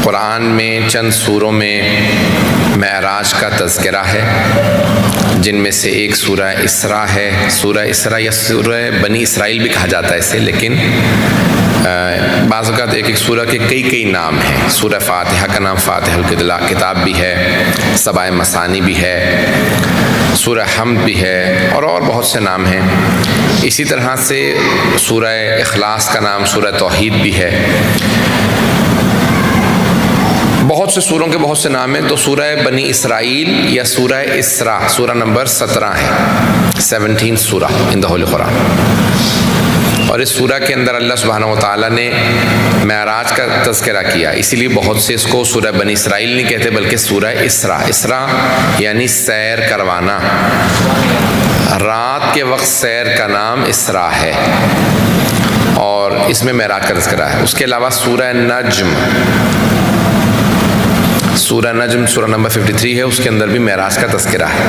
قرآن میں چند سوروں میں معراج کا تذکرہ ہے، جن میں سے ایک سورہ اسراء ہے۔ سورہ اسراء یا سورہ بنی اسرائیل بھی کہا جاتا ہے اسے، لیکن بعض اوقات ایک ایک سورہ کے کئی نام ہیں۔ سورہ فاتحہ کا نام فاتحہ الکتاب بھی ہے، سبع مثانی بھی ہے، سورہ حمد بھی ہے، اور بہت سے نام ہیں۔ اسی طرح سے سورہ اخلاص کا نام سورہ توحید بھی ہے۔ بہت سے سوروں کے بہت سے نام ہیں۔ تو سورہ بنی اسرائیل یا سورہ اسراء سورہ نمبر 17 ہے، 17 سورہ ان دا ہولی قرآن۔ اور اس سورہ کے اندر اللہ سبحانہ و تعالیٰ نے معراج کا تذکرہ کیا، اسی لیے بہت سے اس کو سورہ بنی اسرائیل نہیں کہتے بلکہ سورہ اسراء۔ اسراء یعنی سیر کروانا، رات کے وقت سیر کا نام اسراء ہے، اور اس میں معراج کا تذکرہ ہے۔ اس کے علاوہ سورہ نجم، سورہ نجم سورہ نمبر 53 ہے، اس کے اندر بھی معراج کا تذکرہ ہے۔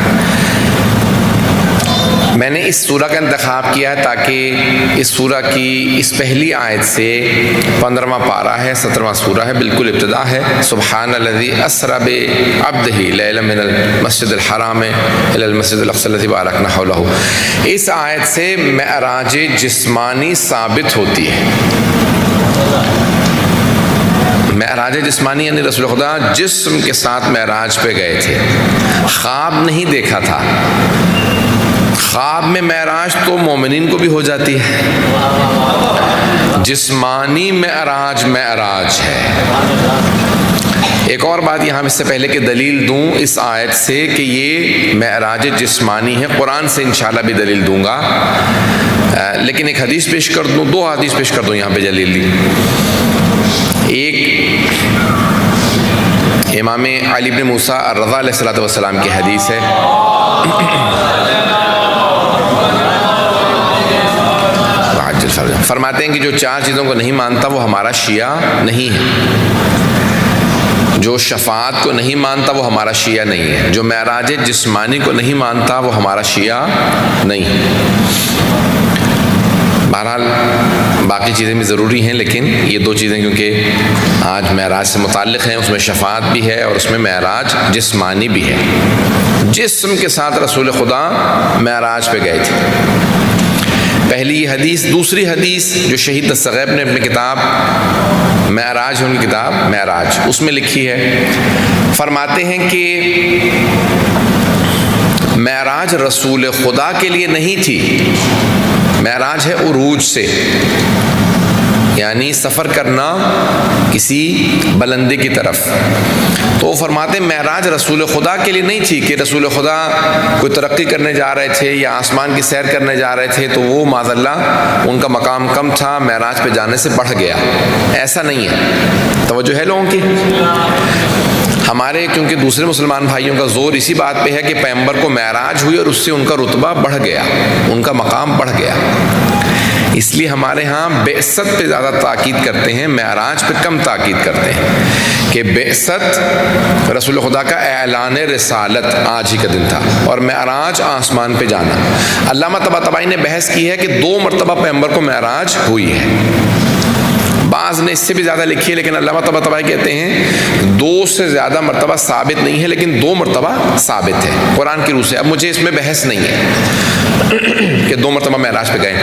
میں نے اس سورہ کا انتخاب کیا ہے تاکہ اس سورہ کی اس پہلی آیت سے 15واں پارہ ہے، 17واں سورہ ہے، بالکل ابتدا ہے۔ سبحان الذی اسری بعبدہ لیلا من المسجد الحرام الی المسجد الاقصی الذی بارکنا حولہ۔ اس آیت سے معراج جسمانی ثابت ہوتی ہے۔ معراج جسمانی یعنی رسول خدا جسم کے ساتھ معراج پہ گئے تھے، خواب نہیں دیکھا تھا۔ خواب میں معراج تو مومنین کو بھی ہو جاتی ہے، جسمانی معراج ہے۔ ایک اور بات یہاں اس سے پہلے کہ دلیل دوں اس آیت سے کہ یہ معراج جسمانی ہے، قرآن سے انشاءاللہ بھی دلیل دوں گا، لیکن ایک حدیث پیش کر دوں، دو حدیث پیش کر دوں یہاں پہ دلیل دی۔ ایک امام علی بن موسیٰ الرضا علیہ السلام کی حدیث ہے، فرماتے ہیں کہ جو چار چیزوں کو نہیں مانتا وہ ہمارا شیعہ نہیں ہے۔ جو شفاعت کو نہیں مانتا وہ ہمارا شیعہ نہیں ہے، جو معراج جسمانی کو نہیں مانتا وہ ہمارا شیعہ نہیں ہے۔ بہرحال باقی چیزیں بھی ضروری ہیں، لیکن یہ دو چیزیں کیونکہ آج معراج سے متعلق ہیں، اس میں شفاعت بھی ہے اور اس میں معراج جسمانی بھی ہے۔ جسم کے ساتھ رسول خدا معراج پہ گئے تھے، پہلی حدیث۔ دوسری حدیث جو شہید دستغیب نے اپنی کتاب معراج ہے، ان کی کتاب معراج، اس میں لکھی ہے، فرماتے ہیں کہ معراج رسول خدا کے لیے نہیں تھی، معراج ہے عروج سے، یعنی سفر کرنا کسی بلندی کی طرف۔ تو وہ فرماتے ہیں معراج رسول خدا کے لیے نہیں تھی کہ رسول خدا کوئی ترقی کرنے جا رہے تھے یا آسمان کی سیر کرنے جا رہے تھے تو وہ معاذ اللہ ان کا مقام کم تھا، معراج پہ جانے سے بڑھ گیا، ایسا نہیں ہے۔ توجہ ہے لوگوں کی؟ ہمارے کیونکہ دوسرے مسلمان بھائیوں کا زور اسی بات پہ ہے کہ پیغمبر کو معراج ہوئی اور اس سے ان کا رتبہ بڑھ گیا، ان کا مقام بڑھ گیا، اس لیے ہمارے ہاں بعثت پہ زیادہ تاکید کرتے ہیں، معراج پہ کم تاکید کرتے ہیں کہ بعثت رسول خدا کا اعلان رسالت آج ہی کا دن تھا، اور معراج آسمان پہ جانا۔ علامہ طباطبائی نے بحث کی ہے کہ 2 مرتبہ پیغمبر کو معراج ہوئی ہے، بعض نے اس سے بھی زیادہ لکھی ہے، لیکن علامہ طباطبائی کہتے ہیں 2 سے زیادہ مرتبہ ثابت نہیں ہے، لیکن 2 مرتبہ ثابت ہے قرآن کی روح سے۔ اب مجھے اس میں بحث نہیں ہے کہ 2 مرتبہ معراج پہ گئے،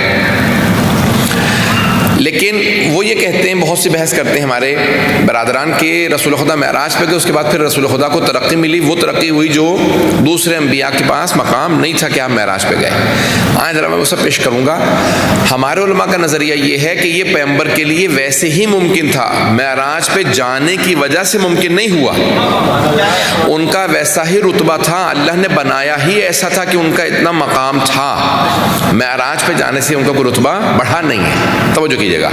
لیکن وہ یہ کہتے ہیں، بہت سی بحث کرتے ہیں ہمارے برادران کہ رسول خدا معراج پہ گئے، اس کے بعد پھر رسول خدا کو ترقی ملی، وہ ترقی ہوئی جو دوسرے انبیاء کے پاس مقام نہیں تھا کہ آپ معراج پہ گئے۔ آج ذرا میں وہ سب پیش کروں گا۔ ہمارے علماء کا نظریہ یہ ہے کہ یہ پیغمبر کے لیے ویسے ہی ممکن تھا، معراج پہ جانے کی وجہ سے ممکن نہیں ہوا، ان کا ویسا ہی رتبہ تھا، اللہ نے بنایا ہی ایسا تھا کہ ان کا اتنا مقام تھا، معراج پہ جانے سے ان کا کوئی رتبہ بڑھا نہیں ہے۔ توجہ کیجیے گا۔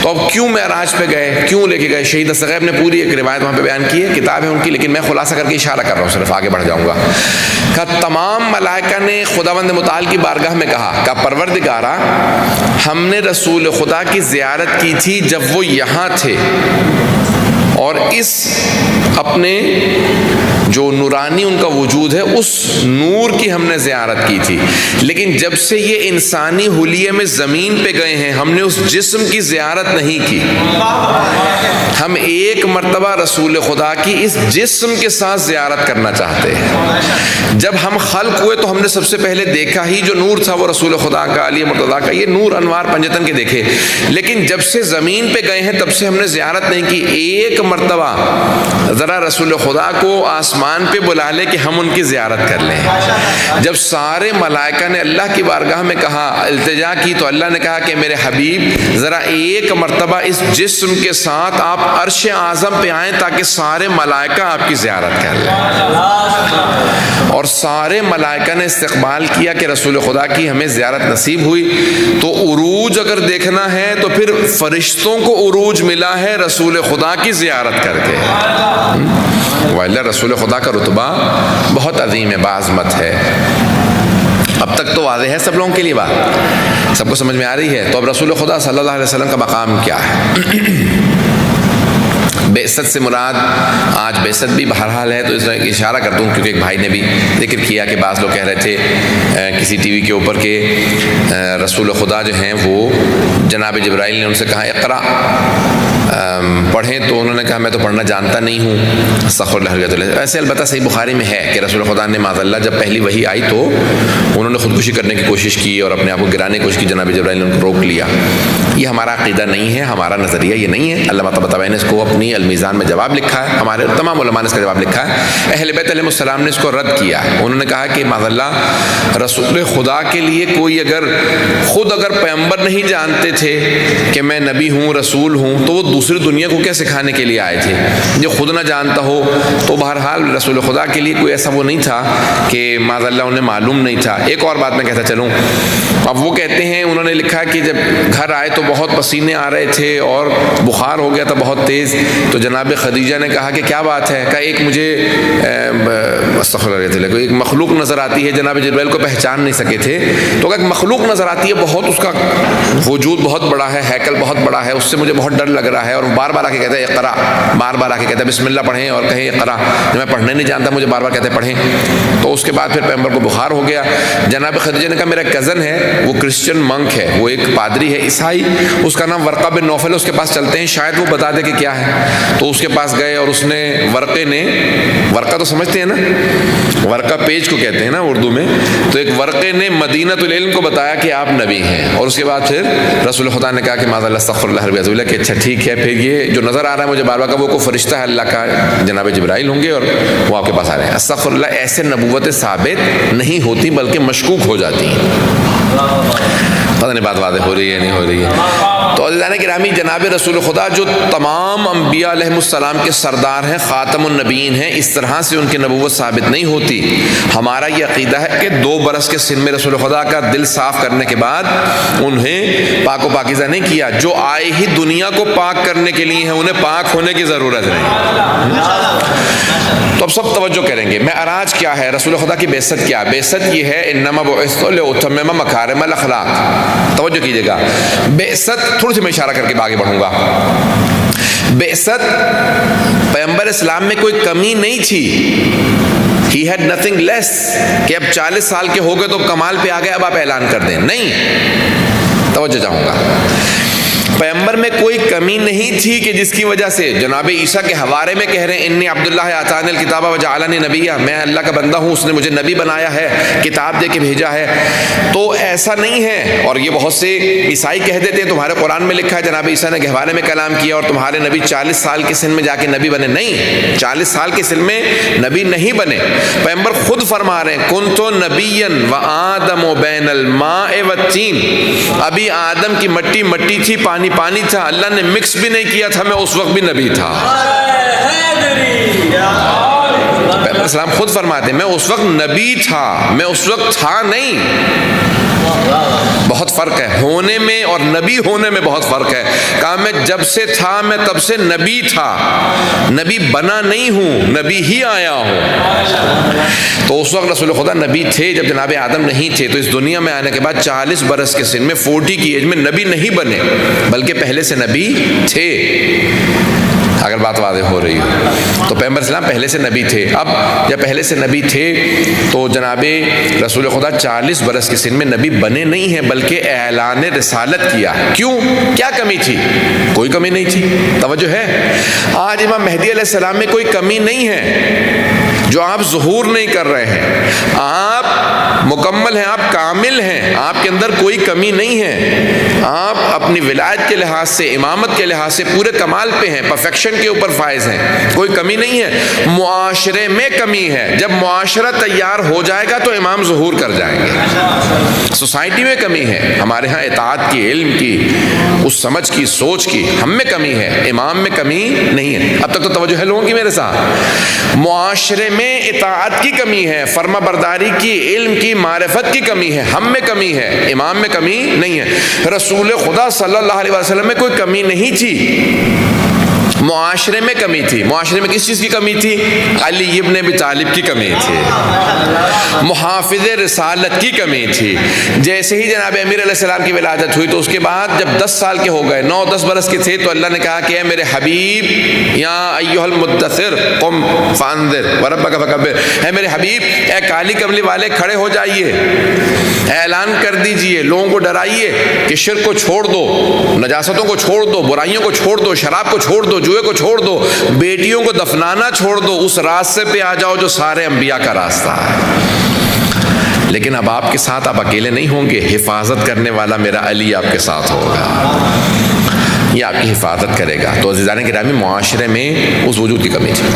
تو اب کیوں معراج پہ گئے، کیوں لے کے گئے؟ شہید دستغیب نے پوری ایک روایت وہاں پہ بیان کی ہے، کتاب ہے ان کی، لیکن میں خلاصہ کر کے اشارہ کر رہا ہوں، صرف آگے بڑھ جاؤں گا۔ کہ تمام ملائکہ نے خداوند متعال کی بارگاہ میں کہا کہ پروردگارا، ہم نے رسول خدا کی زیارت کی تھی جب وہ یہاں تھے، اور اس اپنے جو نورانی ان کا وجود ہے اس نور کی ہم نے زیارت کی تھی، لیکن جب سے یہ انسانی حلیے میں زمین پہ گئے ہیں ہم نے اس جسم کی زیارت نہیں کی، ہم ایک مرتبہ رسول خدا کی اس جسم کے ساتھ زیارت کرنا چاہتے ہیں۔ جب ہم خلق ہوئے تو ہم نے سب سے پہلے دیکھا ہی جو نور تھا وہ رسول خدا کا، علی مرتضیٰ کا، یہ نور انوار پنجتن کے دیکھے، لیکن جب سے زمین پہ گئے ہیں تب سے ہم نے زیارت نہیں کی۔ ایک مرتبہ ذرا رسول خدا کو آسمان پہ بلا لے کہ ہم ان کی زیارت کر لیں۔ جب سارے ملائکہ نے اللہ کی بارگاہ میں کہا، التجا کی، تو اللہ نے کہا کہ میرے حبیب ذرا ایک مرتبہ اس جسم کے ساتھ آپ عرش اعظم پہ آئیں تاکہ سارے ملائکہ آپ کی زیارت کر لیں۔ اور سارے ملائکہ نے استقبال کیا کہ رسول خدا کی ہمیں زیارت نصیب ہوئی۔ تو عروج اگر دیکھنا ہے تو پھر فرشتوں کو عروج ملا ہے رسول خدا کی زیارت کر کے۔ وَإِلَّا رسول خدا کا رتبہ بہت عظیم ہے، باعظمت ہے۔ اب تک تو واضح ہے سب لوگوں کے لیے بات، سب کو سمجھ میں آ رہی ہے۔ تو اب رسول خدا صلی اللہ علیہ وسلم کا مقام کیا ہے؟ بعثت سے مراد آج بعثت بھی بہرحال ہے، تو اس طرح اشارہ کر دوں کیونکہ ایک بھائی نے بھی ذکر کیا کہ بعض لوگ کہہ رہے تھے کسی ٹی وی کے اوپر کہ رسول خدا جو ہیں وہ جناب جبرائیل نے ان سے کہا اقرا پڑھیں، تو انہوں نے کہا میں تو پڑھنا جانتا نہیں ہوں، استغفر اللہ۔ ایسے البتہ صحیح بخاری میں ہے کہ رسول خدا نے معاذ اللہ جب پہلی وحی آئی تو انہوں نے خودکشی کرنے کی کوشش کی اور اپنے آپ کو گرانے کی کوشش کی، جناب جبرائیل نے ان کو روک لیا۔ یہ ہمارا عقیدہ نہیں ہے، ہمارا نظریہ یہ نہیں ہے۔ اللہ تعالیٰ نے اس کو اپنی المیزان میں جواب لکھا ہے، ہمارے تمام علماء نے اس کا جواب لکھا ہے۔ اہل بیت علیہ السلام نے اس کو رد کیا، انہوں نے کہا کہ معاذ اللہ رسول خدا کے لیے کوئی اگر پیغمبر نہیں جانتے تھے کہ میں نبی ہوں، رسول ہوں، تو وہ دوسری دنیا کو کیا سکھانے کے لیے آئے تھے؟ جو خود نہ جانتا ہو تو بہرحال رسول خدا کے لیے کوئی ایسا وہ نہیں تھا کہ معاذ اللہ انہیں معلوم نہیں تھا۔ ایک اور بات میں کہتا چلوں، اب وہ کہتے ہیں، انہوں نے لکھا کہ جب گھر آئے تو بہت پسینے آ رہے تھے اور بخار ہو گیا تھا بہت تیز، تو جناب خدیجہ نے کہا کہ کیا بات ہے؟ کہا ایک مجھے ایک مخلوق نظر آتی ہے، جناب جبرائیل کو پہچان نہیں سکے تھے، تو کہا ایک مخلوق نظر آتی ہے، بہت اس کا وجود بہت بڑا ہے، ہیکل بہت بڑا ہے، اس سے مجھے بہت ڈر لگ رہا ہے، اور بار بار آ کے کہتا ہے اقرا، بار بار آ کے کہتا ہے بسم اللہ پڑھیں اور کہیں اقرا، میں پڑھنے نہیں جانتا، مجھے بار بار کہتے ہیں پڑھیں۔ تو اس کے بعد پھر پیغمبر کو بخار ہو گیا۔ جناب خدیجہ نے کہا میرا کزن ہے، وہ کرسچن منک ہے، وہ ایک پادری ہے عیسائی، اس کا نام ورقہ بن نوفل ہے، اس کے پاس چلتے ہیں شاید وہ بتا دے کہ کیا ہے۔ تو اس کے پاس گئے اور اس نے ورقہ تو سمجھتے ہیں نا، ورقہ پیج کو کہتے ہیں نا اردو میں، تو ایک ورقے نے مدینۃ العلم کو بتایا کہ آپ نبی ہیں، اور اس کے بعد پھر رسول خدا نے کہا کہ معاذ اللہ استغفر اللہ، کہ اچھا ٹھیک ہے، پھر یہ جو نظر آ رہا ہے مجھے بار بار کا وہ کوئی فرشتہ ہے اللہ کا، جناب جبرائیل ہوں گے اور وہ آپ کے پاس آ رہے ہیں۔ استغفر اللہ، ایسے نبوتیں ثابت نہیں ہوتی بلکہ مشکوک ہو جاتی ہیں۔ پتہ نہیں بات واضح ہو رہی ہے نہیں ہو رہی ہے؟ تو عزیزان گرامی، جناب رسول خدا جو تمام انبیاء علیہ السلام کے سردار ہیں، خاتم النبیین ہیں، اس طرح سے ان کی نبوت ثابت نہیں ہوتی۔ ہمارا یہ عقیدہ ہے کہ 2 برس کے سن میں رسول خدا کا دل صاف کرنے کے بعد انہیں پاک و پاکیزہ نہیں کیا، جو آئے ہی دنیا کو پاک کرنے کے لیے ہیں، انہیں پاک ہونے کی ضرورت نہیں۔ تو اب سب توجہ کریں گے، معراج کیا ہے، رسول خدا کی بعثت کیا ہے؟ بعثت یہ ہے انما بعثت لاتمم مکارم الاخلاق۔ توجہ کیجئے گا، بعثت تھوڑی سی میں اشارہ کر کے آگے بڑھوں گا۔ بعثت پیغمبر اسلام میں کوئی کمی نہیں تھی، he had nothing less کہ اب 40 سال کے ہو گئے تو کمال پہ آ گئے اب آپ اعلان کر دیں، نہیں، توجہ چاہوں گا۔ پیغمبر میں کوئی کمی نہیں تھی کہ جس کی وجہ سے جناب عیسیٰ کے حوالے میں کہہ رہے ہیں انی عبداللہ آتانی الکتاب وجعلنی نبیہ، میں اللہ کا بندہ ہوں، اس نے مجھے نبی بنایا ہے، کتاب دے کے بھیجا ہے۔ تو ایسا نہیں ہے، اور یہ بہت سے عیسائی کہہ دیتے ہیں تمہارے قرآن میں لکھا ہے جناب عیسیٰ نے گہوارے میں کلام کیا اور تمہارے نبی 40 سال کے سن میں جا کے نبی بنے۔ نہیں، 40 سال کے سن میں نبی نہیں بنے۔ پیغمبر خود فرما رہے ہیں کنت نبیا وآدم بین الماء والطین، ابھی آدم کی مٹی مٹی تھی، پانی پانی تھا، اللہ نے مکس بھی نہیں کیا تھا، میں اس وقت بھی نبی تھا۔ پیغمبر اسلام خود فرماتے ہیں میں اس وقت نبی تھا، میں اس وقت تھا نہیں۔ بہت فرق ہے ہونے میں اور نبی ہونے میں، بہت فرق ہے۔ کہا میں جب سے تھا میں تب سے نبی تھا، نبی بنا نہیں ہوں، نبی ہی آیا ہوں۔ تو اس وقت رسول خدا نبی تھے جب جناب آدم نہیں تھے، تو اس دنیا میں آنے کے بعد 40 برس کے سن میں 40 کی ایج میں نبی نہیں بنے بلکہ پہلے سے نبی تھے۔ اگر بات واضح ہو رہی ہو تو پیغمبر اسلام پہلے سے نبی تھے. اب جب پہلے سے نبی تھے تو جناب رسول خدا 40 برس کے سن میں نبی بنے نہیں ہیں بلکہ اعلان رسالت کیا. کیوں؟ کیا کمی تھی؟ کوئی کمی نہیں تھی. توجہ ہے؟ آج امام مہدی علیہ السلام میں کوئی کمی نہیں ہے جو آپ ظہور نہیں کر رہے ہیں. آپ مکمل ہیں, آپ کامل ہیں, آپ کے اندر کوئی کمی نہیں ہے. آپ اپنی ولایت کے لحاظ سے, امامت کے لحاظ سے پورے کمال پہ ہیں, پرفیکشن کے اوپر فائز ہیں, کوئی کمی نہیں ہے. معاشرے میں کمی ہے. جب معاشرہ تیار ہو جائے گا تو امام ظہور کر جائیں گے. سوسائٹی میں کمی ہے, ہمارے ہاں اطاعت کی, علم کی, اس سمجھ کی, سوچ کی, ہم میں کمی ہے, امام میں کمی نہیں ہے. اب تک تو توجہ ہے لوگوں کی میرے ساتھ. معاشرے میں اطاعت کی کمی ہے, فرما برداری کی, علم کی, معرفت کی کمی ہے, ہم میں کمی ہے, امام میں کمی نہیں ہے. رسول خدا صلی اللہ علیہ وسلم میں کوئی کمی نہیں تھی, معاشرے میں کمی تھی. معاشرے میں کس چیز کی کمی تھی؟ علی ابن ابی طالب کی کمی تھی, محافظ رسالت کی کمی تھی. جیسے ہی جناب امیر علیہ السلام کی ولادت ہوئی تو اس کے بعد جب 10 سال کے ہو گئے, 9-10 برس کے تھے, تو اللہ نے کہا کہ اے میرے حبیب, یا ایھا المدثر قم فانذر وربک فکبر, اے میرے حبیب, اے کالی کملی والے کھڑے ہو جائیے, اعلان کر دیجئے, لوگوں کو ڈرائیے کہ شرک کو چھوڑ دو, نجاستوں کو چھوڑ دو, برائیوں کو چھوڑ دو, شراب کو چھوڑ دو, جوئے کو چھوڑ دو, بیٹیوں کو دفنانا چھوڑ دو, اس راستے پہ آ جاؤ جو سارے انبیاء کا راستہ ہے. لیکن اب آپ کے ساتھ آپ اکیلے نہیں ہوں گے, حفاظت کرنے والا میرا علی آپ کے ساتھ ہوگا, یہ آپ کی حفاظت کرے گا. تو عزیزان گرامی, معاشرے میں اس وجود کی کمی تھی,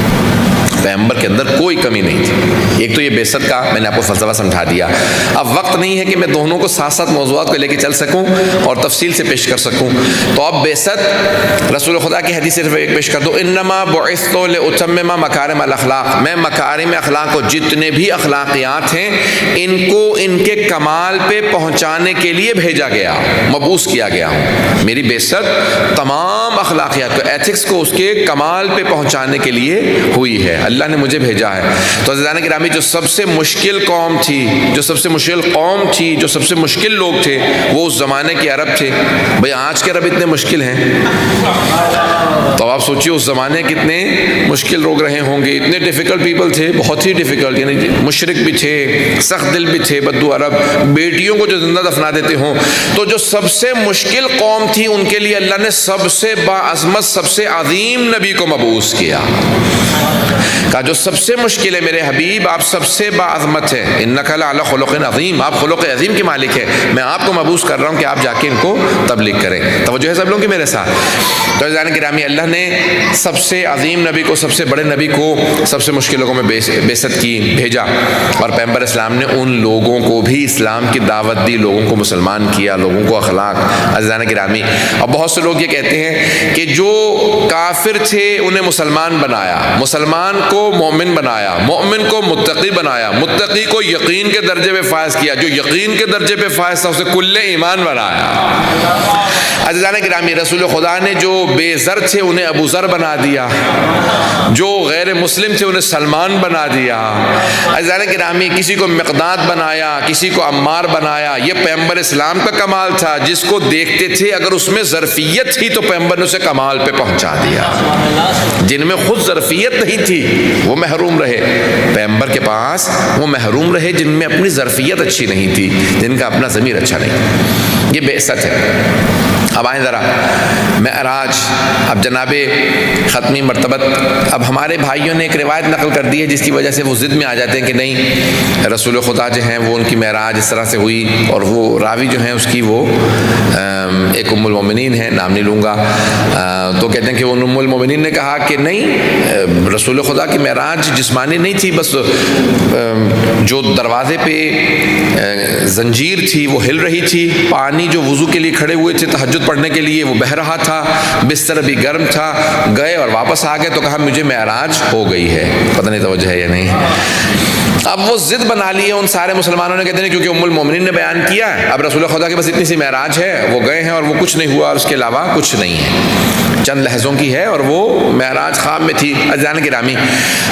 پیغمبر کے اندر کوئی کمی نہیں تھی. ایک تو یہ بعثت کا میں نے آپ کو فلسفہ سمجھا دیا. اب وقت نہیں ہے کہ میں دونوں کو ساتھ ساتھ موضوعات کو لے کے چل سکوں اور تفصیل سے پیش کر سکوں. تو اب بعثت, رسول خدا کی حدیث صرف ایک پیش کر دو, انما بعثت لاتمم مکارم الاخلاق, میں مکارم اخلاق کو, جتنے بھی اخلاقیات ہیں, ان کو ان کے کمال پہ پہنچانے کے لیے بھیجا گیا, مبعوث کیا گیا ہوں. میری بعثت تمام اخلاقیات کو, ایتھکس کو اس کے کمال پہ پہنچانے کے لیے ہوئی ہے. اللہ نے مجھے بھیجا ہے. تو عزیزان گرامی, جو سب سے مشکل قوم تھی, جو سب سے مشکل قوم تھی, جو سب سے مشکل لوگ تھے, وہ اس زمانے کے عرب تھے. بھئی آج کے عرب اتنے مشکل ہیں, تو آپ سوچیے اس زمانے کتنے مشکل لوگ رہے ہوں گے. اتنے ڈیفیکلٹ پیپل تھے, بہت ہی ڈیفیکلٹ, یعنی مشرک بھی تھے, سخت دل بھی تھے, بدو عرب, بیٹیوں کو جو زندہ دفنا دیتے ہوں. تو جو سب سے مشکل قوم تھی, ان کے لیے اللہ نے سب سے باعظمت, سب سے عظیم نبی کو مبعوث کیا. کہا جو سب سے مشکل ہے میرے حبیب, آپ سب سے باعظمت ہے, انک لعلی خلق عظیم, آپ خلق عظیم کے مالک ہیں, میں آپ کو مبعوث کر رہا ہوں کہ آپ جا کے ان کو تبلیغ کریں. توجہ ہے سب لوگوں کی میرے ساتھ. تو عزیزان گرامی, اللہ نے سب سے عظیم نبی کو, سب سے بڑے نبی کو سب سے مشکل لوگوں میں بعثت کی, بھیجا, اور پیغمبر اسلام نے ان لوگوں کو بھی اسلام کی دعوت دی, لوگوں کو مسلمان کیا, لوگوں کو اخلاق. عزیزان گرامی, اب بہت سے لوگ یہ کہتے ہیں کہ جو کافر تھے انہیں مسلمان بنایا, مسلمان کو مومن بنایا, مومن کو متقی بنایا, متقی کو یقین کے درجے پہ فائز کیا, جو یقین کے درجے پہ فائز تھا اسے کل ایمان بنایا. عزیزان گرامی, رسول خدا نے جو بے زر تھے انہیں ابو ذر بنا دیا, جو غیر مسلم تھے انہیں سلمان بنا دیا. عزیزان گرامی, کسی کو مقداد بنایا, کسی کو عمار بنایا. یہ پیغمبر اسلام کا کمال تھا, جس کو دیکھتے تھے اگر اس میں ظرفیت تھی تو پیغمبر نے اسے کمال پہ پہنچا دیا. جن میں خود ظرفیت نہیں تھی وہ محروم رہے, پیغمبر کے پاس وہ محروم رہے جن میں اپنی ظرفیت اچھی نہیں تھی, جن کا اپنا ضمیر اچھا نہیں. یہ بعثت ہے. اب آئیں ذرا معراج, اب جناب ختمی مرتبت, اب ہمارے بھائیوں نے ایک روایت نقل کر دی ہے جس کی وجہ سے وہ ضد میں آ جاتے ہیں کہ نہیں, رسول خدا جو ہیں وہ ان کی معراج اس طرح سے ہوئی, اور وہ راوی جو ہیں اس کی وہ ایک ام المومنین ہے, نام نہیں لوں گا, تو کہتے ہیں کہ ان ام المومنین نے کہا کہ نہیں, رسول خدا کی معراج جسمانی نہیں تھی, بس جو دروازے پہ زنجیر تھی وہ ہل رہی تھی, پانی جو وضو کے لیے کھڑے ہوئے تھے تہجد پڑھنے کے لیے وہ بہہ رہا تھا, بستر بھی گرم تھا, گئے اور واپس آ گئے تو کہا مجھے معراج ہو گئی ہے. پتہ نہیں توجہ ہے یا نہیں. اب وہ ضد بنا لی ہے ان سارے مسلمانوں نے, کہتے ہیں کیونکہ ام المومنین نے بیان کیا ہے, اب رسول خدا کے بس اتنی سی معراج ہے, وہ گئے ہیں اور وہ کچھ نہیں ہوا, اور اس کے علاوہ کچھ نہیں ہے, چند لحظوں کی ہے, اور وہ معراج خواب میں تھی. عزیزان گرامی,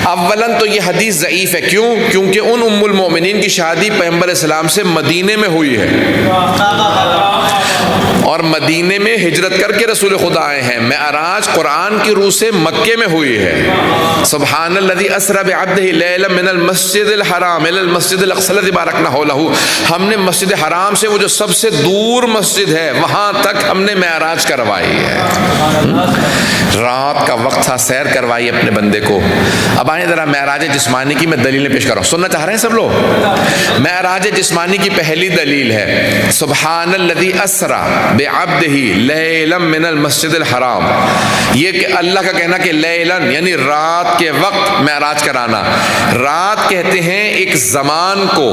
اولاً تو یہ حدیث ضعیف ہے. کیوں؟ کیونکہ ان ام المومنین کی شادی پیغمبر اسلام سے مدینے میں ہوئی ہے, اور مدینے میں ہجرت کر کے رسول خدا آئے ہیں. معراج قرآن کی روح سے مکے میں ہوئی ہے. سبحان الذی اسری بعبدہ لیلا من المسجد الحرام الی المسجد الاقصی الذی بارکنا حولہ. ہم نے مسجد حرام سے وہ جو سب سے دور مسجد ہے وہاں تک ہم نے معراج کروائی ہے. رات کا وقت تھا, سیر کروائی اپنے بندے کو. اب آئیں ذرا معراج جسمانی کی میں دلیلیں پیش کر رہا ہوں, سننا چاہ رہے ہیں سب لوگ؟ معراج جسمانی کی پہلی دلیل ہے سبحان الذی اسری بعبدہ لیلا من المسجد الحرام. یہ کہ اللہ کا کہنا کہ لیلن یعنی رات کے وقت معراج کرانا. رات کہتے ہیں ایک زمان کو.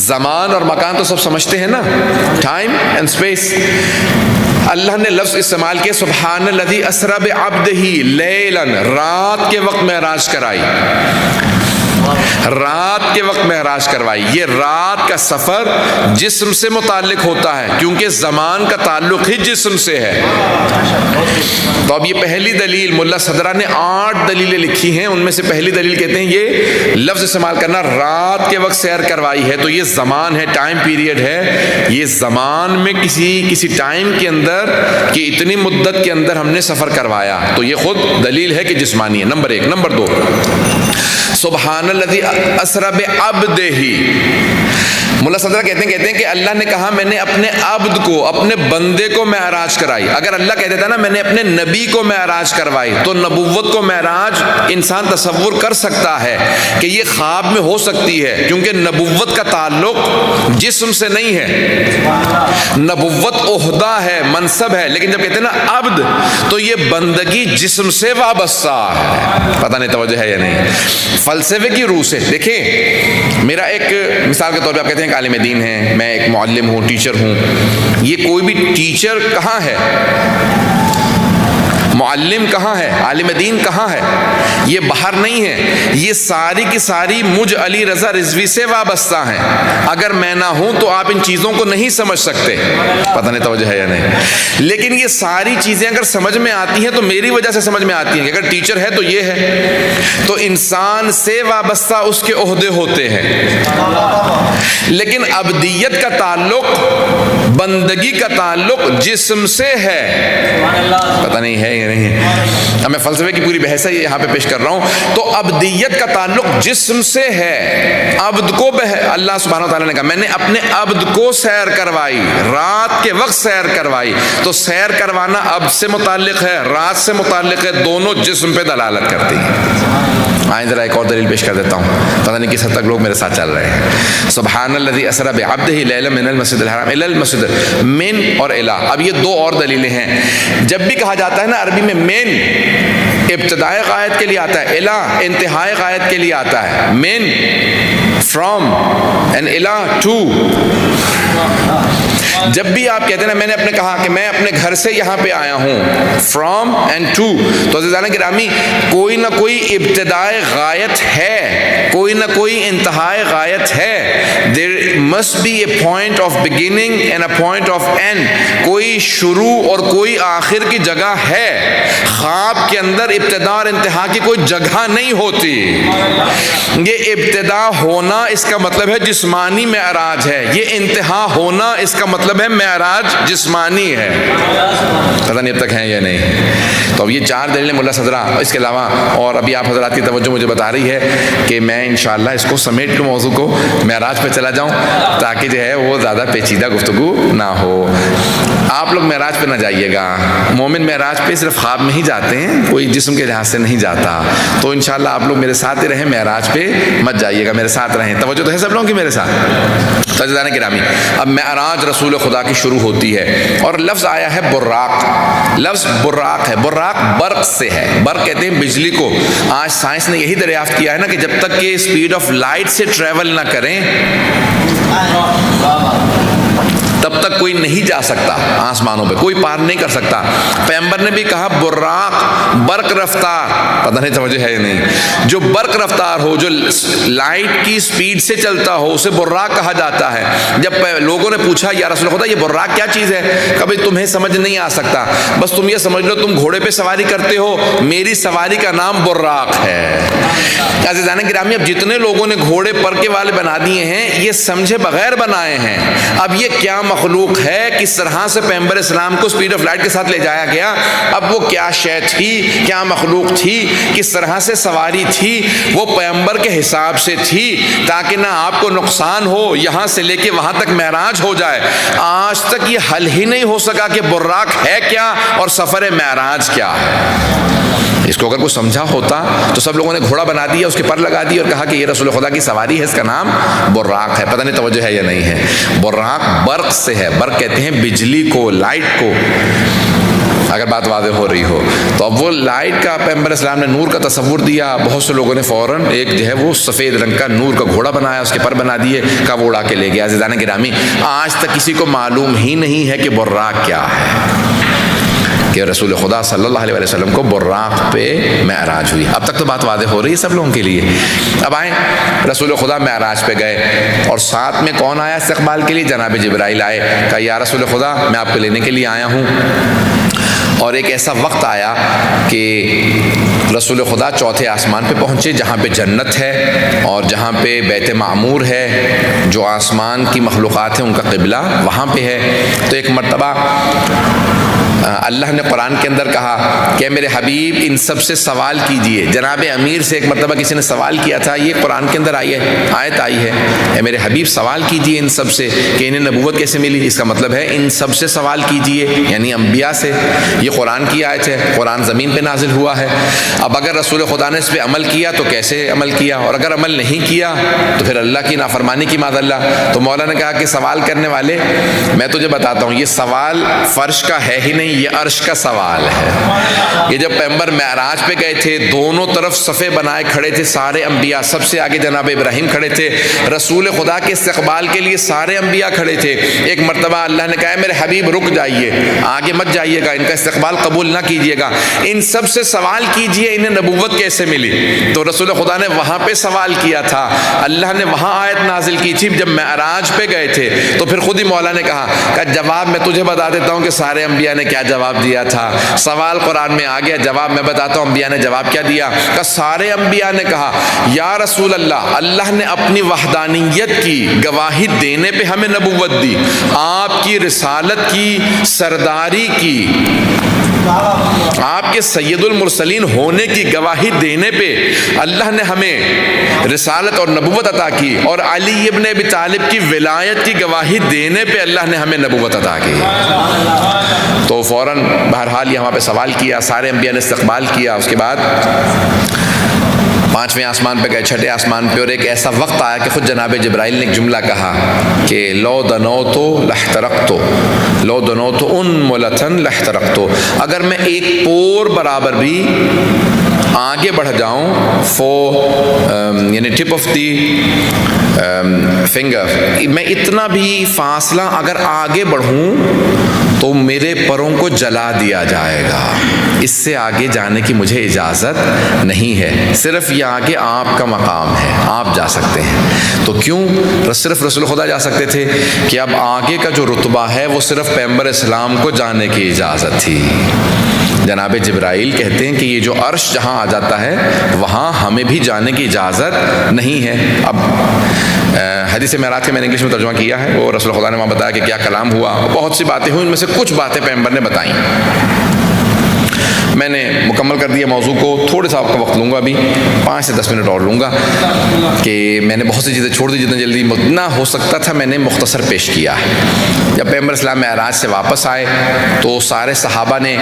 زمان اور مکان تو سب سمجھتے ہیں نا, ٹائم اینڈ اسپیس. اللہ نے لفظ استعمال کیا سبحان الذی اسری بعبدہ لیلاً, رات کے وقت معراج کرائی. رات کے وقت معراج کروائی. یہ رات کا سفر جسم سے متعلق ہوتا ہے کیونکہ زمان کا تعلق ہی جسم سے ہے. تو اب یہ پہلی دلیل, ملا صدرہ نے 8 دلیلیں لکھی ہیں, ان میں سے پہلی دلیل کہتے ہیں یہ لفظ استعمال کرنا رات کے وقت سیر کروائی ہے. تو یہ زمان ہے, ٹائم پیریڈ ہے. یہ زمان میں کسی ٹائم کے اندر کہ اتنی مدت کے اندر ہم نے سفر کروایا, تو یہ خود دلیل ہے کہ جسمانی ہے. نمبر 1. نمبر 2, سبحان الذی اسری بعبدہ. ملا صدرہ کہتے ہیں کہ اللہ نے کہا میں نے اپنے عبد کو, اپنے بندے کو معراج کرائی. اگر اللہ کہہ دیتا نا میں نے اپنے نبی کو معراج کروائی, تو نبوت کو معراج انسان تصور کر سکتا ہے کہ یہ خواب میں ہو سکتی ہے, کیونکہ نبوت کا تعلق جسم سے نہیں ہے. نبوت عہدہ ہے, منصب ہے, لیکن جب کہتے ہیں نا عبد تو یہ بندگی جسم سے وابستہ ہے. پتہ نہیں توجہ ہے یا نہیں؟ فلسفے کی روح سے دیکھیں, میرا ایک مثال کے طور پہ آپ کہتے ہیں کہ عالم دین ہیں, میں ایک معلم ہوں, ٹیچر ہوں. یہ کوئی بھی ٹیچر کہاں ہے؟ معلم کہاں ہے؟ عالم دین کہاں ہے؟ یہ باہر نہیں ہے. یہ ساری کی ساری مجھ علی رضا رضوی سے وابستہ ہیں. اگر میں نہ ہوں تو آپ ان چیزوں کو نہیں سمجھ سکتے. پتہ نہیں توجہ ہے یا نہیں؟ لیکن یہ ساری چیزیں اگر سمجھ میں آتی ہیں تو میری وجہ سے سمجھ میں آتی ہیں کہ اگر ٹیچر ہے تو یہ ہے. تو انسان سے وابستہ اس کے عہدے ہوتے ہیں, لیکن عبدیت کا تعلق, بندگی کا تعلق جسم سے ہے. پتہ نہیں ہے نہیں. اب میں فلسفے کی پوری بحث یہاں پہ پیش کر رہا ہوں. تو عبدیت کا تعلق جسم سے ہے. عبد کو اللہ سبحانہ و تعالیٰ نے کہا میں نے اپنے عبد کو سیر کروائی, رات کے وقت سیر کروائی. تو سیر کروانا عبد سے متعلق ہے, رات سے متعلق ہے, دونوں جسم پہ دلالت کرتی ہیں. آئیں ذرا ایک اور دلیل پیش کر دیتا ہوں, پتہ نہیں کس حد تک لوگ میرے ساتھ چل رہے ہیں. سبحان الذی اسری بعبدہ لیلا من المسجد الحرام الی المسجد, من اور الی. اب یہ 2 اور دلیلیں ہیں. جب بھی کہا جاتا ہے نا عربی میں من ابتدائی غایت کے لیے آتا ہے, الی انتہائی غایت کے لیے آتا ہے. من from and الی to. جب بھی آپ کہتے ہیں نا میں نے اپنے کہا کہ میں اپنے گھر سے یہاں پہ آیا ہوں, from and to, تو عزیزان گرامی کوئی نہ کوئی ابتدائی غایت ہے, کوئی نہ کوئی انتہائی غایت ہے. there must be a point of beginning and a point of end. کوئی شروع اور کوئی آخر کی جگہ ہے. خواب کے اندر ابتدا اور انتہا کی کوئی جگہ نہیں ہوتی. یہ ابتدا ہونا اس کا مطلب ہے جسمانی معراج ہے, یہ انتہا ہونا اس کا مطلب ہے معراج جسمانی ہے. پتہ نہیں اب تک ہیں یا نہیں. تو اب یہ 4 دلیلیں ملا صدرہ. اس کے علاوہ اور ابھی آپ حضرات کی توجہ مجھے بتا رہی ہے کہ میں انشاءاللہ اس کو سمیٹ لوں, موضوع کو معراج پہ چلا جاؤں تاکہ جو ہے وہ زیادہ پیچیدہ گفتگو نہ ہو. آپ لوگ معراج پہ نہ جائیے گا. مومن معراج پہ صرف خواب میں ہی جاتے ہیں, کوئی جسم کے لحاظ سے نہیں جاتا. تو انشاءاللہ آپ لوگ میرے ساتھ ہی رہیں, معراج پہ مت جائیے گا, میرے ساتھ رہیں. توجہ تو ہے سب لوگوں کی میرے ساتھ؟ عزیزان گرامی, اب معراج رسول خدا کی شروع ہوتی ہے اور لفظ آیا ہے براق. لفظ براق ہے, براق برق سے ہے. برق کہتے ہیں بجلی کو. آج سائنس نے یہی دریافت کیا ہے نا کہ جب تک کہ اسپیڈ آف لائٹ سے ٹریول نہ کریں تب تک کوئی نہیں جا سکتا آسمانوں پہ, کوئی پار نہیں کر سکتا. پیغمبر نے بھی کہا براق, برق رفتار. پتہ نہیں توجہ ہے یا نہیں؟ جو برق رفتار ہو, جو لائٹ کی سپیڈ سے چلتا ہو, اسے براق کہا جاتا ہے. جب لوگوں نے پوچھا یا رسول خدا یہ براق کیا چیز ہے, کبھی تمہیں سمجھ نہیں آ سکتا, بس تم یہ سمجھ لو تم گھوڑے پہ سواری کرتے ہو, میری سواری کا نام براق ہے. عزیزان گرامی, اب جتنے لوگوں نے گھوڑے پرکے والے بنا دیے ہیں یہ سمجھے بغیر بنائے ہیں. اب یہ کیا مخلوق ہے، کس طرح سے پیغمبر اسلام کو اسپیڈ آف لائٹ کے ساتھ لے جایا گیا، اب وہ کیا شے تھی، کیا مخلوق تھی، کس طرح سے سواری تھی، وہ پیغمبر کے حساب سے تھی تاکہ نہ آپ کو نقصان ہو، یہاں سے لے کے وہاں تک معراج ہو جائے۔ آج تک یہ حل ہی نہیں ہو سکا کہ براق ہے کیا اور سفر معراج کیا ہے۔ اس کو اگر کوئی سمجھا ہوتا تو سب لوگوں نے گھوڑا بنا دیا، اس کے پر لگا دیا اور کہا کہ یہ رسول خدا کی سواری ہے، اس کا نام براق ہے۔ پتہ نہیں توجہ ہے یا نہیں ہے۔ براق برق سے ہے، برق کہتے ہیں بجلی کو، لائٹ کو، اگر بات واضح ہو رہی ہو تو۔ اب وہ لائٹ کا پیغمبر اسلام نے نور کا تصور دیا، بہت سے لوگوں نے فوراً ایک جو ہے وہ سفید رنگ کا نور کا گھوڑا بنایا، اس کے پر بنا دیے، کا وہ اڑا کے لے گیا۔ عزیزان گرامی، آج تک کسی کو معلوم ہی نہیں ہے کہ براق کیا ہے، کہ رسول خدا صلی اللہ علیہ وسلم کو براق پہ معراج ہوئی۔ اب تک تو بات واضح ہو رہی ہے سب لوگوں کے لیے۔ اب آئیں، رسول خدا معراج پہ گئے اور ساتھ میں کون آیا استقبال کے لیے؟ جناب جبرائیل آئے، کہا یا رسول خدا میں آپ کو لینے کے لیے آیا ہوں۔ اور ایک ایسا وقت آیا کہ رسول خدا چوتھے آسمان پہ پہنچے جہاں پہ جنت ہے اور جہاں پہ بیت معمور ہے، جو آسمان کی مخلوقات ہیں ان کا قبلہ وہاں پہ ہے۔ تو ایک مرتبہ اللہ نے قرآن کے اندر کہا کہ میرے حبیب ان سب سے سوال کیجئے۔ جناب امیر سے ایک مرتبہ کسی نے سوال کیا تھا، یہ قرآن کے اندر آیت آئی ہے، اے میرے حبیب سوال کیجئے ان سب سے کہ انہیں نبوت کیسے ملی۔ اس کا مطلب ہے ان سب سے سوال کیجئے، یعنی انبیاء سے۔ یہ قرآن کی آیت ہے، قرآن زمین پہ نازل ہوا ہے۔ اب اگر رسول خدا نے اس پہ عمل کیا تو کیسے عمل کیا، اور اگر عمل نہیں کیا تو پھر اللہ کی نافرمانی کی معاذ اللہ۔ تو مولا نے کہا کہ سوال کرنے والے میں تجھے بتاتا ہوں، یہ سوال فرش کا ہے ہی نہیں، یہ عرش کا سوال ہے۔ یہ جب پیغمبر معراج پہ گئے تھے، دونوں طرف صفے بنائے کھڑے تھے سارے انبیاء، سب سے آگے جناب ابراہیم کھڑے تھے، رسول خدا کے استقبال کے لیے سارے انبیاء کھڑے تھے۔ ایک مرتبہ اللہ نے کہا میرے حبیب رک جائیے، آگے مت جائیے گا، ان کا استقبال قبول نہ کیجیے گا، ان سب سے سوال کیجیے انہیں نبوت کیسے ملی۔ تو رسول خدا نے وہاں پہ سوال کیا تھا، اللہ نے وہاں آیت نازل کی تھی جب معراج پہ گئے تھے۔ تو پھر خود ہی مولا نے کہا کہ جواب میں تجھے بتا دیتا ہوں کہ سارے انبیاء نے کیا جواب دیا تھا۔ سوال قرآن میں آ گیا، جواب میں بتاتا ہوں انبیاء نے جواب کیا دیا۔ کہ سارے انبیاء نے کہا یا رسول اللہ، اللہ نے اپنی وحدانیت کی گواہی دینے پہ ہمیں نبوت دی، آپ کی رسالت کی، سرداری کی، آپ کے سید المرسلین ہونے کی گواہی دینے پہ اللہ نے ہمیں رسالت اور نبوت عطا کی، اور علی ابن ابی طالب کی ولایت کی گواہی دینے پہ اللہ نے ہمیں نبوت عطا کی۔ تو فوراً بہرحال یہاں پہ سوال کیا، سارے انبیاء نے استقبال کیا۔ اس کے بعد پانچویں آسمان پہ گئے، چھٹے آسمان پہ، اور ایک ایسا وقت آیا کہ خود جناب جبرائیل نے ایک جملہ کہا کہ لو دنوتو لحترقتو، لو دنوتو انملتن لحترقتو، اگر میں ایک پور برابر بھی آگے بڑھ جاؤں یعنی ٹپ آف دی فنگر، میں اتنا بھی فاصلہ اگر آگے بڑھوں تو میرے پروں کو جلا دیا جائے گا، اس سے آگے جانے کی مجھے اجازت نہیں ہے، صرف یہ آگے آپ کا مقام ہے، آپ جا سکتے ہیں۔ تو کیوں صرف رسول خدا جا سکتے تھے؟ کہ اب آگے کا جو رتبہ ہے وہ صرف پیغمبر اسلام کو جانے کی اجازت تھی۔ جناب جبرائیل کہتے ہیں کہ یہ جو عرش جہاں آ جاتا ہے وہاں ہمیں بھی جانے کی اجازت نہیں ہے۔ اب حدیث معراج کے میں نے انگلش میں ترجمہ کیا ہے، وہ رسول خدا نے وہاں بتایا کہ کیا کلام ہوا، بہت سی باتیں ہوئی، ان میں سے کچھ باتیں پیغمبر نے بتائیں۔ میں نے مکمل کر دیا موضوع کو، تھوڑے سا آپ کا وقت لوں گا، ابھی 5 سے 10 منٹ اور لوں گا، کہ میں نے بہت سی چیزیں چھوڑ دی، جتنا جلدی نہ ہو سکتا تھا میں نے مختصر پیش کیا ہے۔ جب پیغمبر اسلام معراج سے واپس آئے تو سارے صحابہ نے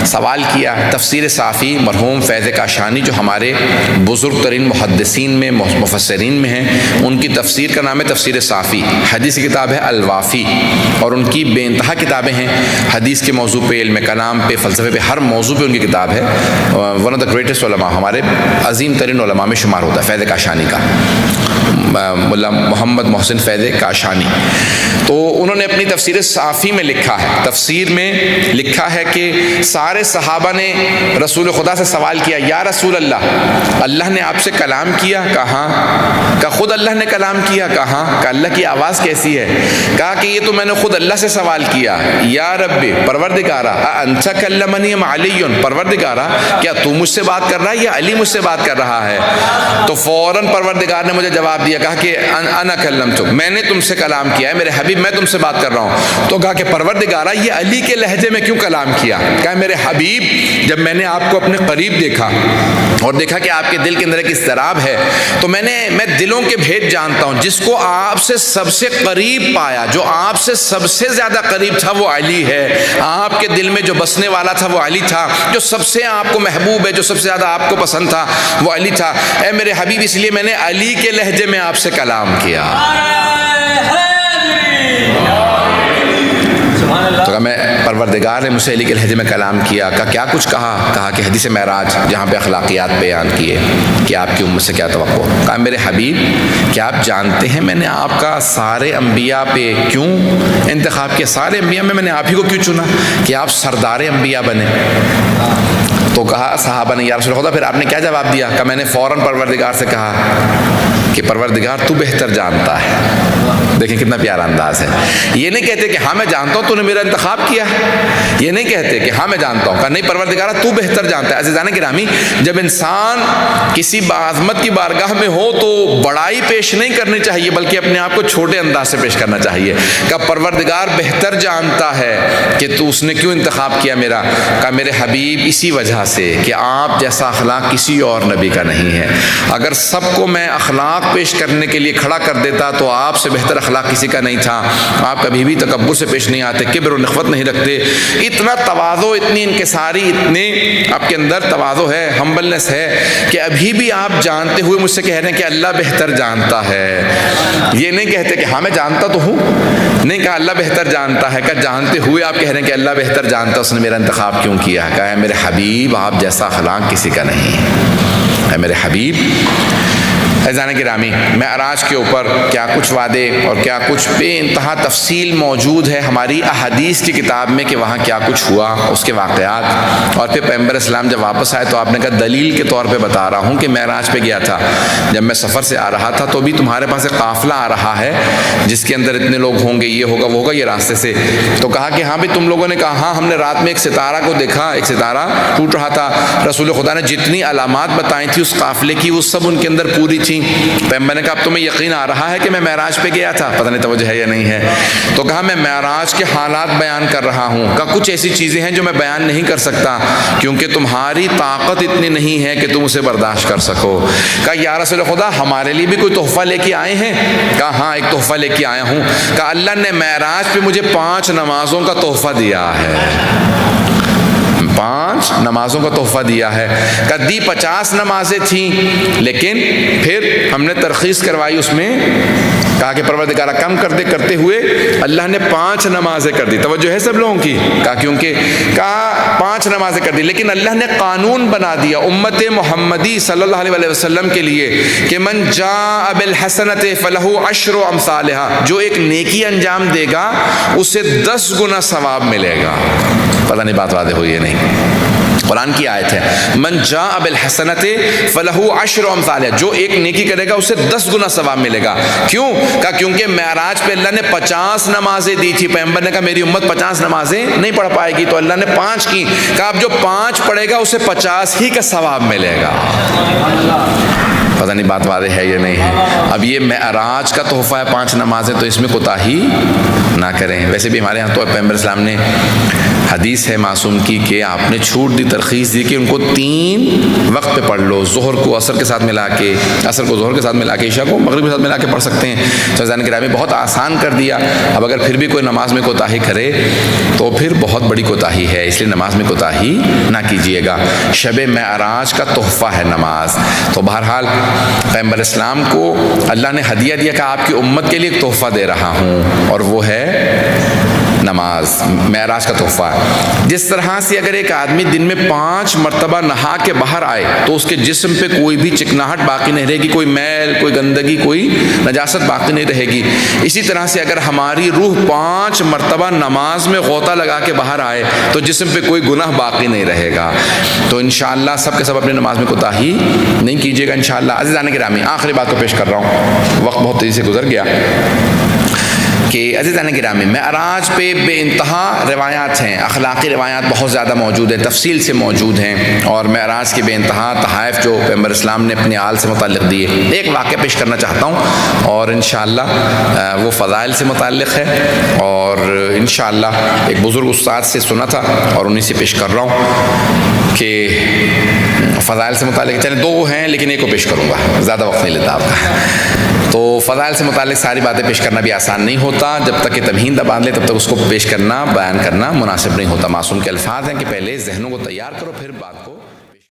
سوال کیا۔ تفسیر صافی مرحوم فیض کاشانی جو ہمارے بزرگ ترین محدثین میں مفسرین میں ہیں، ان کی تفسیر کا نام ہے تفسیر صافی، حدیث کی کتاب ہے الوافی، اور ان کی بے انتہا کتابیں ہیں حدیث کے موضوع پہ، علم کلام پہ، فلسفے پہ، ہر موضوع پہ ان کی کتاب ہے۔ ون آف دا گریٹسٹ علماء، ہمارے عظیم ترین علماء میں شمار ہوتا ہے فیض کاشانی کا، ملا محمد محسن فیض کاشانی۔ تو انہوں نے اپنی تفسیر صافی میں لکھا ہے، تفسیر میں لکھا ہے کہ سارے صحابہ نے رسول خدا سے سوال کیا، یا رسول اللہ، اللہ نے آپ سے کلام کیا؟ کہاں؟ کہا خود اللہ نے کلام کیا؟ کہاں؟ کہا اللہ کی آواز کیسی ہے؟ کہا کہ یہ تو میں نے خود اللہ سے سوال کیا۔ یا ربی، پروردگارا، انت کلمنی ام علی، پروردگارا کیا تو مجھ سے بات کر رہا ہے یا علی مجھ سے بات کر رہا ہے؟ تو فوراً پروردگار نے مجھے جواب دیا کہا کہ انا کلمتک، میں نے تم سے کلام کیا ہے میرے حبیب، میں تم سے بات کر رہا ہوں۔ تو کہا کہ پروردگارہ یہ علی کے لہجے میں کیوں کلام کیا؟ کہا میرے حبیب جب میں نے آپ کو اپنے قریب دیکھا اور دیکھا کہ آپ کے دل کے اندر ایک اضطراب ہے، تو میں دلوں کے بھید جانتا ہوں۔ جس کو آپ سے سب سے قریب پایا، جو آپ سے سب سے زیادہ قریب تھا وہ علی ہے، آپ کے دل میں جو بسنے والا تھا وہ علی تھا، جو سب سے آپ کو محبوب ہے، جو سب سے زیادہ آپ کو پسند تھا وہ علی تھا۔ اے میرے حبیب اس لیے میں نے علی کے لہجے میں آپ سے کلام کیا۔ تو کہا میں پروردگار نے مجھ سے علی کے لہجے میں کلام کیا۔ کہا کیا کچھ کہا؟ کہا کہ حدیث معراج جہاں پہ اخلاقیات بیان کیے کہ آپ کی امت سے کیا توقع۔ کہا میرے حبیب کیا آپ جانتے ہیں میں نے آپ کا سارے انبیاء پہ کیوں انتخاب کیا؟ سارے انبیاء میں نے آپ ہی کو کیوں چنا کہ آپ سردار انبیاء بنے؟ تو کہا صحابہ نے یا رسول خدا پھر آپ نے کیا جواب دیا؟ کہ میں نے فوراً پروردگار سے کہا کہ پروردگار تو بہتر جانتا ہے۔ دیکھیں کتنا پیارا انداز ہے۔ یہ نہیں کہتے کہ ہاں میں جانتا ہوں تو نے میرا انتخاب کیا، یہ نہیں کہتے کہ ہاں میں جانتا ہوں، کہ نہیں پروردگار تو بہتر جانتا ہے۔ عزیزان گرامی جب انسان کسی عظمت کی بارگاہ میں ہو تو بڑائی پیش نہیں کرنی چاہیے بلکہ اپنے آپ کو چھوٹے انداز سے پیش کرنا چاہیے۔ کہ پروردگار بہتر جانتا ہے کہ تو اس نے کیوں انتخاب کیا میرا۔ کہ میرے حبیب اسی وجہ سے کہ آپ جیسا اخلاق کسی اور نبی کا نہیں ہے۔ اگر سب کو میں اخلاق پیش کرنے کے لیے کھڑا کر دیتا تو آپ سے بہتر اخلاق کسی کا نہیں تھا۔ آپ کبھی بھی تکبر سے پیش نہیں آتے، کبر و نخوت نہیں رکھتے، اتنا تواضع، اتنی انکساری، اتنے آپ کے اندر تواضع ہے، ہمبلنس ہے کہ ابھی بھی آپ جانتے ہوئے مجھ سے کہہ رہے ہیں کہ اللہ بہتر جانتا ہے۔ یہ نہیں کہتے کہ ہاں میں جانتا تو ہوں، نہیں کہا اللہ بہتر جانتا ہے، کہ جانتے ہوئے آپ کہہ رہے ہیں کہ اللہ بہتر جانتا اس نے میرا انتخاب کیوں کیا ہے۔ کہا ہے میرے حبیب آپ جیسا اخلاق کسی کا نہیں ہے۔ میرے حبیب عزیزان گرامی معراج کے اوپر کیا کچھ وعدے اور کیا کچھ بے انتہا تفصیل موجود ہے ہماری احادیث کی کتاب میں کہ وہاں کیا کچھ ہوا، اس کے واقعات۔ اور پھر پیغمبر اسلام جب واپس آئے تو آپ نے کہا دلیل کے طور پہ بتا رہا ہوں کہ معراج پہ گیا تھا، جب میں سفر سے آ رہا تھا تو بھی تمہارے پاس ایک قافلہ آ رہا ہے جس کے اندر اتنے لوگ ہوں گے، یہ ہوگا وہ ہوگا، یہ راستے سے۔ تو کہا کہ ہاں بھی تم لوگوں نے کہا ہاں ہم نے رات میں ایک ستارہ کو دیکھا، ایک ستارہ ٹوٹ رہا تھا۔ رسول خدا نے جتنی علامات بتائی تھی اس قافلے کی وہ سب ان کے اندر پوری تھی۔ پیغمبر نے کہا اب تمہیں یقین آ رہا ہے کہ میں معراج پہ گیا تھا؟ پتہ نہیں توجہ ہے یا نہیں ہے۔ تو کہا میں معراج کے حالات بیان کر رہا ہوں، کہ کچھ ایسی چیزیں ہیں جو میں بیان نہیں کر سکتا کیونکہ تمہاری طاقت اتنی نہیں ہے کہ تم اسے برداشت کر سکو۔ کہا یا رسول خدا ہمارے لیے بھی کوئی تحفہ لے کے آئے ہیں؟ کہا ہاں ایک تحفہ لے کے آیا ہوں۔ کہا اللہ نے معراج پہ مجھے 5 نمازوں کا تحفہ دیا ہے، 5 نمازوں کا تحفہ دیا ہے۔ کدی 50 نمازیں تھیں لیکن پھر ہم نے ترخیص کروائی اس میں، کہا کہ پروردگارہ کم کر دے، کرتے ہوئے اللہ نے 5 نمازیں کر دی۔ توجہ ہے سب لوگوں کی؟ کہا کیونکہ کہا 5 نمازیں کر دی لیکن اللہ نے قانون بنا دیا امت محمدی صلی اللہ علیہ وسلم کے لیے کہ من جاء بالحسنۃ فلہ 10 امثالها، جو ایک نیکی انجام دے گا اسے 10 گنا ثواب ملے گا۔ پتہ نہیں بات واضح ہوئی ہے نہیں؟ قرآن کی آیت ہے من جاء بالحسنۃ فلہ 10 امثالها، جو ایک نیکی کرے گا اسے 10 گنا ثواب ملے گا۔ کیوں؟ کہا کیونکہ معراج پہ اللہ نے 50 نمازیں دی تھی، پیغمبر نے کہا میری امت 50 نمازیں نہیں پڑھ پائے گی تو اللہ نے 5 کی۔ کہا اب جو 5 پڑھے گا اسے 50 ہی کا ثواب ملے گا۔ پتہ نہیں بات واضح ہے یا نہیں ہے؟ اب یہ معراج کا تحفہ ہے 5 نمازیں، تو اس میں کوتاہی نہ کریں۔ ویسے بھی ہمارے ہاں تو پیغمبر اسلام نے حدیث ہے معصوم کی کہ آپ نے چھوٹ دی، ترخیص دی کہ ان کو 3 وقت پہ پڑھ لو، ظہر کو عصر کے ساتھ ملا کے، عصر کو ظہر کے ساتھ ملا کے، عشاء کو مغرب کے ساتھ ملا کے پڑھ سکتے ہیں۔ تو عزیزان گرامی بہت آسان کر دیا۔ اب اگر پھر بھی کوئی نماز میں کوتاہی کرے تو پھر بہت بڑی کوتاہی ہے، اس لیے نماز میں کوتاہی نہ کیجیے گا۔ شب معراج کا تحفہ ہے نماز۔ تو بہرحال پیغمبر اسلام کو اللہ نے ہدیہ دیا کہ آپ کی امت کے لیے ایک تحفہ دے رہا ہوں اور وہ ہے نماز، معراج کا تحفہ۔ جس طرح سے اگر ایک آدمی دن میں 5 مرتبہ نہا کے باہر آئے تو اس کے جسم پہ کوئی بھی چکناہٹ باقی نہیں رہے گی، کوئی میل، کوئی گندگی، کوئی نجاست باقی نہیں رہے گی۔ اسی طرح سے اگر ہماری روح 5 مرتبہ نماز میں غوطہ لگا کے باہر آئے تو جسم پہ کوئی گناہ باقی نہیں رہے گا۔ تو انشاءاللہ سب کے سب اپنی نماز میں کوتاہی نہیں کیجیے گا انشاءاللہ۔ عزیزان گرامی آخری بات کو پیش کر رہا ہوں، وقت بہت تیزی سے گزر گیا۔ کہ عزیزان گرامی معراج پہ بے انتہا روایات ہیں، اخلاقی روایات بہت زیادہ موجود ہیں، تفصیل سے موجود ہیں، اور معراج کے بے انتہا تحائف جو پیغمبر اسلام نے اپنے آل سے متعلق دیے۔ ایک واقعہ پیش کرنا چاہتا ہوں اور انشاءاللہ وہ فضائل سے متعلق ہے، اور انشاءاللہ ایک بزرگ استاد سے سنا تھا اور انہی سے پیش کر رہا ہوں کہ فضائل سے متعلق، چلیں دو ہیں لیکن ایک کو پیش کروں گا، زیادہ وقت نہیں لیتا آپ کا۔ تو فضائل سے متعلق ساری باتیں پیش کرنا بھی آسان نہیں ہوتا، جب تک کہ تمہید نہ باندھ لے تب تک اس کو پیش کرنا، بیان کرنا مناسب نہیں ہوتا۔ معصوم کے الفاظ ہیں کہ پہلے ذہنوں کو تیار کرو پھر بات کو